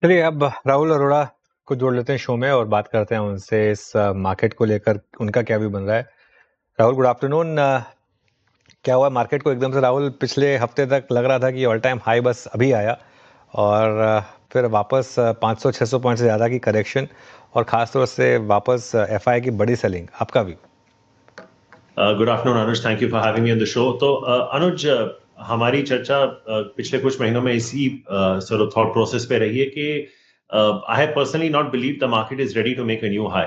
चलिए अब राहुल अरोड़ा को जोड़ लेते हैं शो में और बात करते हैं उनसे इस मार्केट को लेकर उनका क्या व्यू बन रहा है। Rahul, good afternoon. क्या हुआ मार्केट को एकदम से? राहुल, पिछले हफ्ते तक लग रहा था कि ऑल टाइम हाई बस अभी आया और फिर वापस 500-600 पॉइंट से ज़्यादा की करेक्शन और ख़ासतौर से वापस एफआई की बड़ी सेलिंग। आपका view? Good afternoon Anuj, thank you for having me on the show. तो अनुज, हमारी चर्चा पिछले कुछ महीनों में इसी सॉर्ट ऑफ थॉट प्रोसेस पे रही है कि I have personally not believe the market is ready to make a new high.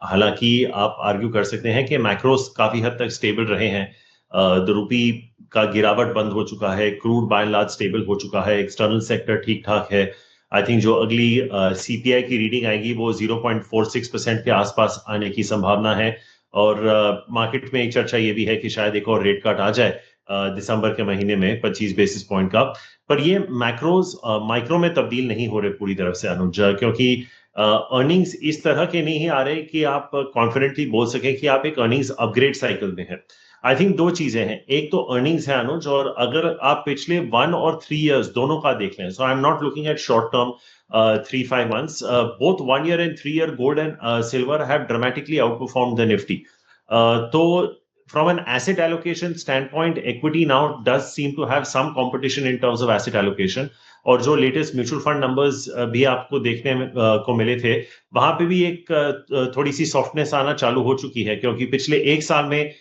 हालांकि आप आर्ग्यू कर सकते हैं कि मैक्रोस काफी हद तक स्टेबल रहे हैं। द रूपी का गिरावट बंद हो चुका है, crude by and large stable हो चुका है, एक्सटर्नल सेक्टर ठीक ठाक है। आई थिंक जो अगली सीपीआई की रीडिंग आएगी वो 0.46% के आसपास आने की संभावना है। और मार्केट में एक चर्चा ये भी है कि शायद एक और रेट कट आ जाए दिसंबर के महीने में 25 बेसिस पॉइंट का। पर ये मैक्रोज माइक्रो में तब्दील नहीं हो रहे पूरी तरफ से अनुज, क्योंकि अर्निंग्स इस तरह के नहीं आ रहे कि आप कॉन्फिडेंटली बोल सकें कि आप एक अर्निंग्स अपग्रेड साइकिल में हैं। आई थिंक दो चीजें हैं, एक तो अर्निंग्स है अनुज, और अगर आप पिछले 1 और 3 इयर्स दोनों का देख लें, so I am not looking at short term 3-5 months. Both 1 year and 3 year gold and silver have dramatically outperformed the Nifty. So, from an asset allocation standpoint, equity now does seem to have some competition in terms of asset allocation. और जो latest mutual fund numbers भी आपको देखने में को मिले थे, वहां पे भी एक थोड़ी सी सॉफ्टनेस आना चालू हो चुकी है, क्योंकि पिछले एक साल में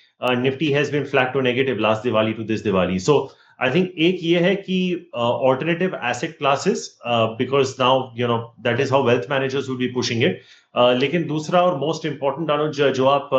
Nifty has been flat to negative last Diwali to this Diwali. So I think एक ये है कि alternative asset classes, because now you know that is how wealth managers will be pushing it. लेकिन दूसरा और मोस्ट इंपॉर्टेंट अनुज, जो आप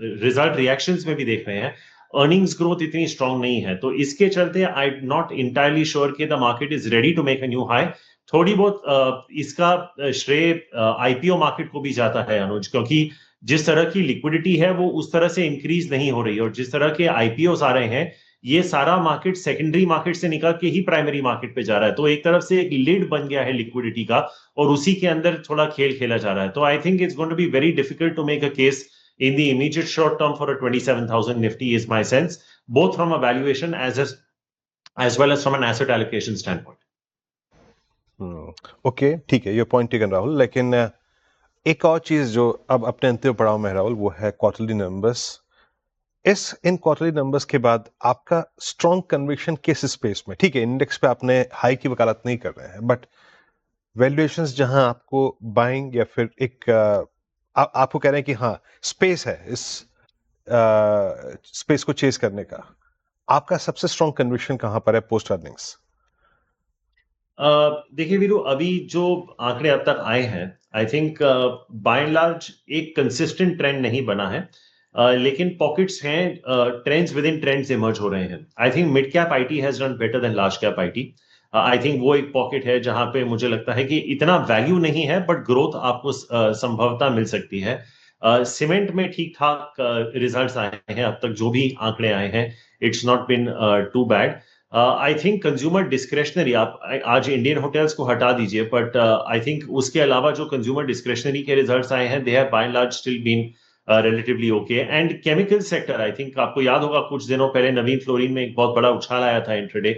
रिजल्ट रिएक्शंस में भी देख रहे हैं, अर्निंग्स ग्रोथ इतनी स्ट्रांग नहीं है, तो इसके चलते आई नॉट इंटायरली श्योर कि the market is ready to make a new high. थोड़ी बहुत इसका श्रेय आईपीओ मार्केट को भी जाता है अनुज, क्योंकि जिस तरह की लिक्विडिटी है वो उस तरह से इंक्रीज नहीं हो रही है, और जिस तरह के आईपीओ आ रहे हैं, ये सारा मार्केट सेकेंडरी मार्केट से निकल के ही प्राइमरी मार्केट पे जा रहा है। तो एक तरफ से एक लिड बन गया है लिक्विडिटी का, और उसी के अंदर थोड़ा खेल खेला जा रहा है। तो I think it's going to be very difficult to make a case in the immediate short term for a 27,000 Nifty is my sense, both from a valuation as well as from an asset allocation standpoint. Okay, ठीक है, ये point taken Rahul. लेकिन एक और चीज जो अब अपने अंतिम पड़ाव में है राहुल, वो है क्वार्टरली नंबर्स। इन क्वार्टरली नंबर्स के बाद आपका स्ट्रॉन्ग कन्विक्शन किस स्पेस में? ठीक है, इंडेक्स पे आपने हाई की वकालत नहीं कर रहे हैं, बट वैल्यूएशंस जहां आपको बाइंग या फिर एक आपको कह रहे हैं कि हाँ स्पेस है इस स्पेस को चेस करने का, आपका सबसे स्ट्रॉन्ग कन्विक्शन कहां पर है पोस्ट अर्निंग्स? देखिए वीरू, अभी जो आंकड़े अब तक आए हैं, I think by and large एक कंसिस्टेंट ट्रेंड नहीं बना है। लेकिन पॉकेट्स हैं, trends with in trends emerge हो रहे हैं। I think mid cap IT has run better than large cap IT. I think वो एक पॉकेट है जहां पे मुझे लगता है कि इतना वैल्यू नहीं है, बट ग्रोथ आपको संभवतः मिल सकती है। सीमेंट में ठीक ठाक रिजल्ट्स आए हैं अब तक, जो भी आंकड़े आए हैं, it's not been too bad. I think consumer discretionary, आप आज इंडियन होटल्स को हटा दीजिए, बट आई थिंक उसके अलावा जो कंज्यूमर डिस्क्रेशनरी के रिजल्ट्स आए हैं, they have by and large still been relatively okay. And chemical sector, I think आपको याद होगा कुछ दिनों पहले नवीन फ्लोरिन में एक बहुत बड़ा उछाल आया था इंट्राडे,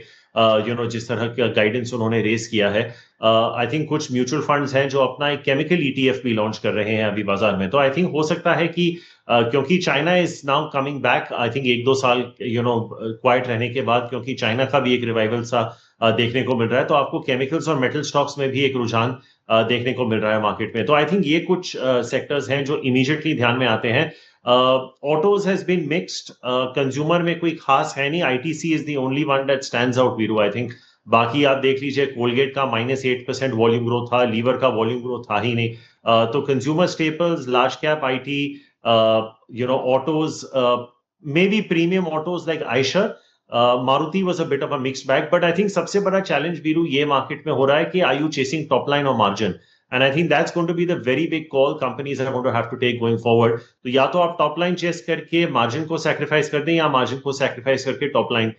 जिस तरह का गाइडेंस उन्होंने रेस किया है। आई थिंक कुछ म्यूचुअल फंड्स हैं जो अपना एक केमिकल ईटीएफ भी लॉन्च कर रहे हैं अभी बाजार में। तो आई थिंक हो सकता है कि क्योंकि China is now coming back, I think 1-2 साल क्वाइट रहने के बाद, क्योंकि चाइना का भी एक रिवाइवल सा देखने को मिल रहा है, तो आपको केमिकल्स और मेटल स्टॉक्स में भी एक रुझान देखने को मिल रहा है मार्केट में। तो आई थिंक ये कुछ सेक्टर्स हैं जो इमीडिएटली ध्यान में आते हैं। Autos has been mixed, consumer में कोई खास है नहीं। ITC is the only one that stands out Viru. I think बाकी आप देख लीजिए, कोलगेट का -8% वॉल्यूम ग्रोथ था, लीवर का वॉल्यूम ग्रोथ था ही नहीं। तो consumer staples, large cap IT, autos, maybe premium autos like Eicher, Maruti was a bit of a mixed bag, but I think सबसे बड़ा challenge वीरू ये मार्केट में हो रहा है कि are you chasing top line or margin? And I think that's going to be the very big call companies are going to have to take going forward. तो या तो आप top line chase करके margin को sacrifice कर दें, या margin को sacrifice करके top line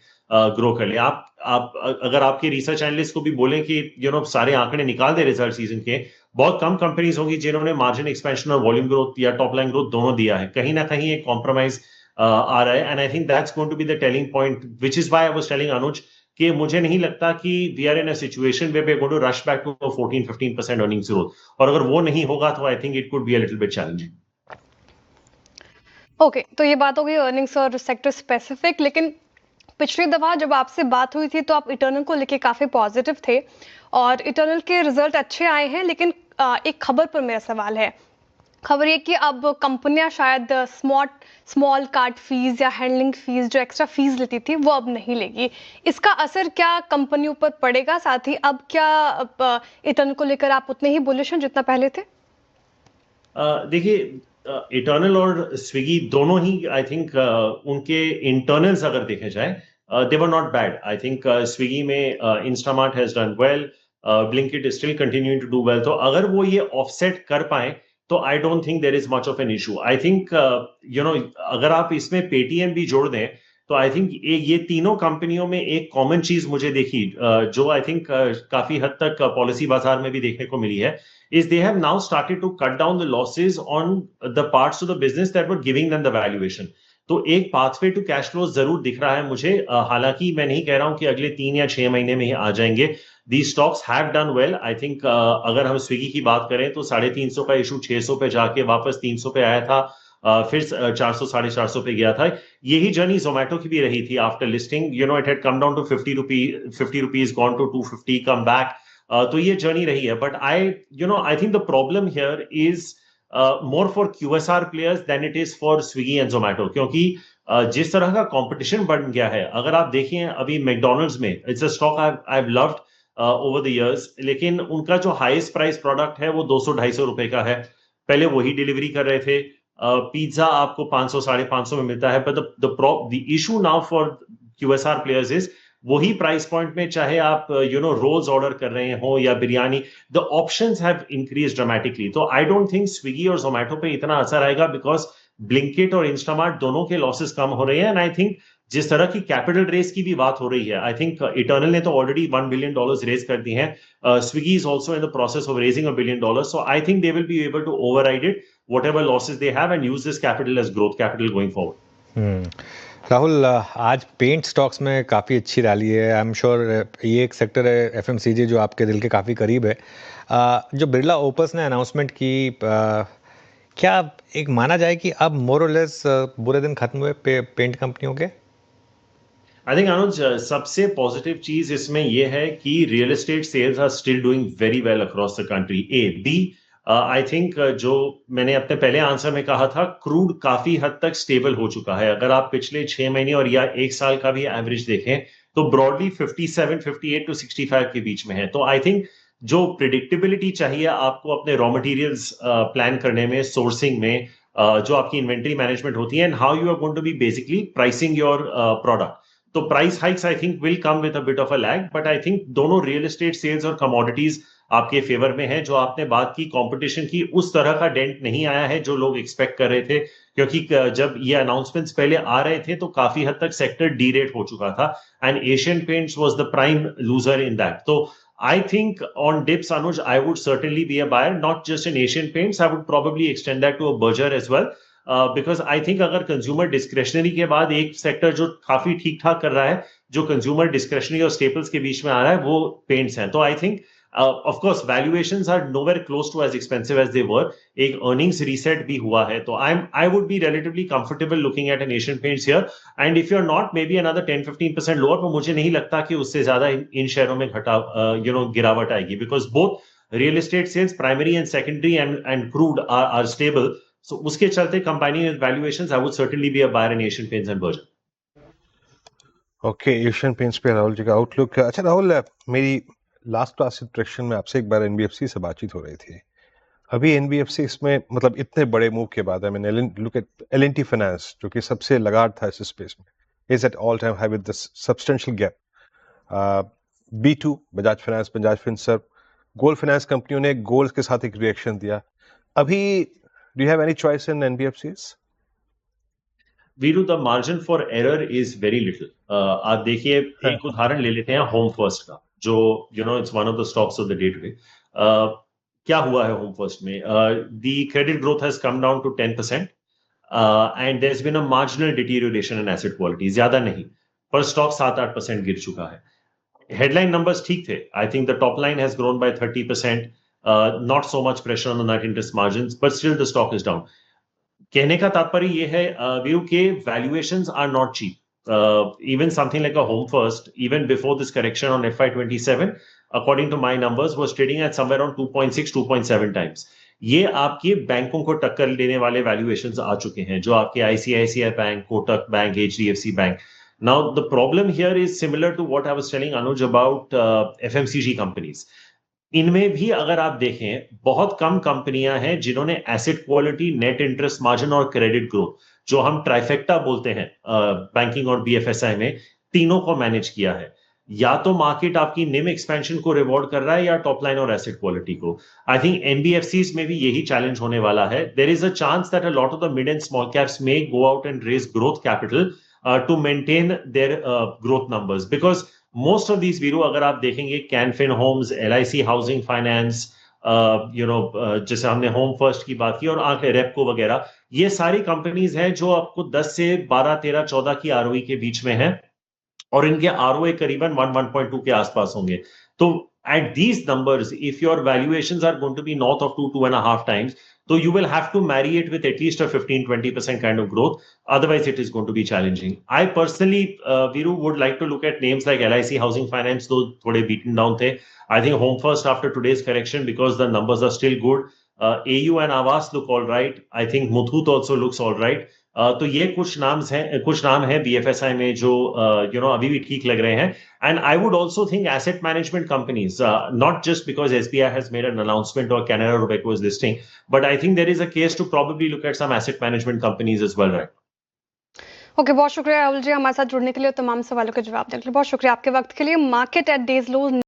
ग्रो कर ले। आप अगर आपके रिसर्च एनालिस्ट को भी बोलें कि सारे आंकड़े निकाल दे रिजल्ट सीजन के, बहुत कम कंपनीज होंगी जिन्होंने मार्जिन एक्सपेंशन और वॉल्यूम ग्रोथ या टॉप लाइन ग्रोथ दोनों दिया है। कहीं ना कहीं एक कॉम्प्रोमाइज आ रहा है, and I think that's going to be the telling point, which is why I was telling Anuj कि मुझे नहीं लगता कि we are in a situation we going to rush back to 14-15% earnings growth, और अगर वो नहीं होगा तो I think it could be a little bit challenging. Okay, तो ये बात हो गई अर्निंग्स और सेक्टर स्पेसिफिक, लेकिन पिछली दफा जब आपसे बात हुई थी तो आप इटर्नल को लेके काफी पॉजिटिव थे और इटर्नल के रिजल्ट अच्छे आए हैं, लेकिन एक खबर पर मेरा सवाल है। खबर ये कि अब कंपनियां शायद स्मॉल कार्ड फीस या हैंडलिंग फीस जो एक्स्ट्रा फीस लेती थी वो अब नहीं लेगी। इसका असर क्या कंपनियों पर पड़ेगा? साथ ही अब क्या इटर्नल को लेकर आप उतने ही बुलिश हैं जितना पहले थे? देखिए, इटर्नल और स्विगी दोनों ही आई थिंक उनके इंटरनल्स अगर देखे जाए they were not bad. I think Swiggy में Instamart has done well, Blinkit is still continuing to do well. तो अगर वो ये ऑफसेट कर पाए तो I don't think there is much of an issue. I think अगर आप इसमें पेटीएम भी जोड़ दें तो आई थिंक ये तीनों कंपनियों में एक कॉमन चीज मुझे देखी जो आई थिंक काफी हद तक पॉलिसी बाजार में भी देखने को मिली है, is they have now started to cut down the losses on the parts of the business that were giving them the valuation. तो एक pathway to cash flow जरूर दिख रहा है मुझे। हालांकि मैं नहीं कह रहा हूं कि अगले 3 या 6 महीने में ही आ जाएंगे। These stocks have done well. I think अगर हम स्विगी की बात करें तो 350 का इशू 600 पे जाके वापस 300 पे आया था, फिर 400 450 पे गया था। यही जर्नी जोमेटो की भी रही थी after listing. It had come down to 50 rupees, gone to 250, come back. तो ये जर्नी रही है। But I think the problem here is more for QSR players than it is for Swiggy and Zomato, क्योंकि जिस तरह का कंपटीशन बढ़ गया है। अगर आप देखिए अभी मैकडोनल्ड्स में, it's a stock I have loved over the years, लेकिन उनका जो हाईएस्ट प्राइस प्रोडक्ट है वो 200-250 रुपए का है। पहले वही डिलीवरी कर रहे थे। पिज्जा आपको 500-550 में मिलता है। But the issue now for QSR players is वही प्राइस पॉइंट में, चाहे आप रोल्स ऑर्डर कर रहे हो या biryani, the options have increase dramatically. तो आई डोंट थिंक स्विगी और जोमेटो पे इतना असर आएगा, बिकॉज ब्लिंकिट और इंस्टामार्ट दोनों के लॉसेस कम हो रहे हैं। एंड आई थिंक जिस तरह की कैपिटल रेस की भी बात हो रही है, आई थिंक इटर्नल ने तो ऑलरेडी $1 बिलियन रेज कर दिए हैं। Swiggy is also in the process of raising $1 billion. So I think they will be able to override it whatever losses they have and use this capital as growth capital going forward. Rahul, आज paint stocks में काफ़ी अच्छी rally है। I am sure ये एक sector है FMCG जो आपके दिल के काफ़ी करीब है। जो बिरला ओपस ने अनाउंसमेंट की, क्या एक माना जाए कि अब मोर और लेस बुरे दिन खत्म हुए पेंट कंपनियों के? आई थिंक अनुज, सबसे पॉजिटिव चीज इसमें यह है कि real estate sales are still doing very well across the country. B, I think जो मैंने अपने पहले आंसर में कहा था, क्रूड काफी हद तक स्टेबल हो चुका है। अगर आप पिछले 6 महीने और या 1 साल का भी एवरेज देखें तो ब्रॉडली 57, 58 to 65 के बीच में है। तो आई थिंक जो प्रिडिक्टेबिलिटी चाहिए आपको अपने रॉ मटेरियल्स प्लान करने में, सोर्सिंग में, जो आपकी इन्वेंट्री मैनेजमेंट होती है, and how you are going to be basically pricing your product. तो price hikes I think will come with a bit of a lag, but I think दोनों real estate sales और commodities आपके favour में है। जो आपने बात की कंपटीशन की, उस तरह का डेंट नहीं आया है जो लोग एक्सपेक्ट कर रहे थे, क्योंकि जब ये अनाउंसमेंट्स पहले आ रहे थे तो काफी हद तक सेक्टर डीरेट हो चुका था, and Asian Paints was the prime loser in that. तो I think on dips, Anuj, I would certainly be a buyer, not just in Asian Paints, I would probably extend that to a Berger as well, because I think अगर consumer discretionary के बाद एक sector जो काफी ठीक ठाक कर रहा है, जो कंज्यूमर डिस्क्रेशनरी और स्टेपल्स के बीच में आ रहा है, वो पेंट्स हैं। तो I think of course valuations are nowhere close to as expensive as they were. एक earnings reset भी हुआ है, तो I would be relatively comfortable looking at an Asian Paints here, and if you're not, maybe another 10-15% lower, पर मुझे नहीं लगता कि उससे ज्यादा इन शेयरों में गिरावट आएगी, because both real estate sales, primary and secondary, and crude are stable. So उसके चलते combining with valuations, I would certainly be a buyer in Asian Paints and Berger. Okay, Asian paints पे राहुल जी का आउटलुक। अच्छा राहुल, मेरी last class interaction में आपसे एक बार NBFC से बातचीत हो रही थी। अभी एनबीएफसी इसमें मतलब इतने बड़े मूव के बाद, I mean look at LNT finance जो कि सबसे लगाड़ था इस स्पेस में, is at all time high with the substantial gap. B2 Bajaj finance, Bajaj Finserv, gold finance कंपनियों ने गोल्ड के साथ एक रिएक्शन दिया। अभी do you have any choice in NBFCs? Viru, the margin for error is very little. आप देखिए, एक उदाहरण ले लेते हैं होम फर्स्ट का, जो it's one of the stocks of the day today. क्या हुआ है होम फर्स्ट में? The credit growth has come down to 10%, and there has been a marginal deterioration in asset quality, ज्यादा नहीं, पर स्टॉक 7-8% गिर चुका है। हेडलाइन नंबर्स ठीक थे. आई think the top line has grown by 30%. Not so much pressure on the net interest margins, but still the stock is down. कहने का तात्पर्य ये है वीरू के valuations are not cheap. Even something like a Home First, even before this correction on FY27, according to my numbers, was trading at somewhere around 2.6, 2.7 times. ये आपके बैंकों को टक्कर देने वाले valuations आ चुके हैं, जो आपके ICICI bank, Kotak bank, HDFC bank. Now the problem here is similar to what I was telling Anuj about FMCG companies. इनमें भी अगर आप देखें बहुत कम कंपनियां हैं जिन्होंने asset quality, net interest margin और क्रेडिट ग्रोथ, जो हम ट्राइफेक्टा बोलते हैं बैंकिंग और बीएफएसआई में, तीनों को मैनेज किया है. या तो मार्केट आपकी निम एक्सपेंशन को रिवॉर्ड कर रहा है या टॉप लाइन और एसेट क्वालिटी को. आई थिंक एनबीएफसीज में भी यही चैलेंज होने वाला है. There is a chance that a lot of the mid and small caps may go out and raise growth capital to maintain their growth numbers, because most of these Viru अगर आप देखेंगे Canfin homes, LIC housing finance, जैसे हमने home first की बात की और आंकड़े रेपको वगैरह, ये सारी कंपनीज हैं जो आपको 10 से 12, 13, 14 की आरओई के बीच में है और इनके आरओए करीबन 1.2 के आसपास होंगे. तो at these numbers, if your valuations are going to be north of 2.5 times, so you will have to marry it with at least a 15-20% kind of growth. Otherwise, it is going to be challenging. I personally, Viru, would like to look at names like LIC Housing Finance, though thode beaten down the. I think Home First after today's correction, because the numbers are still good. AU and Aavas look all right. I think Muthoot also looks all right. तो ये कुछ नाम हैं BFSI में जो अभी भी ठीक लग रहे हैं. And I would also think asset management companies, not just because SBI has made an announcement और Canara Robeco is listing, but I think there is a case to probably look at some asset management companies as well, right? Okay, बहुत शुक्रिया राहुल जी हमारे साथ जुड़ने के लिए, तमाम सवालों के जवाब देने के लिए बहुत शुक्रिया आपके वक्त के लिए. Market at days low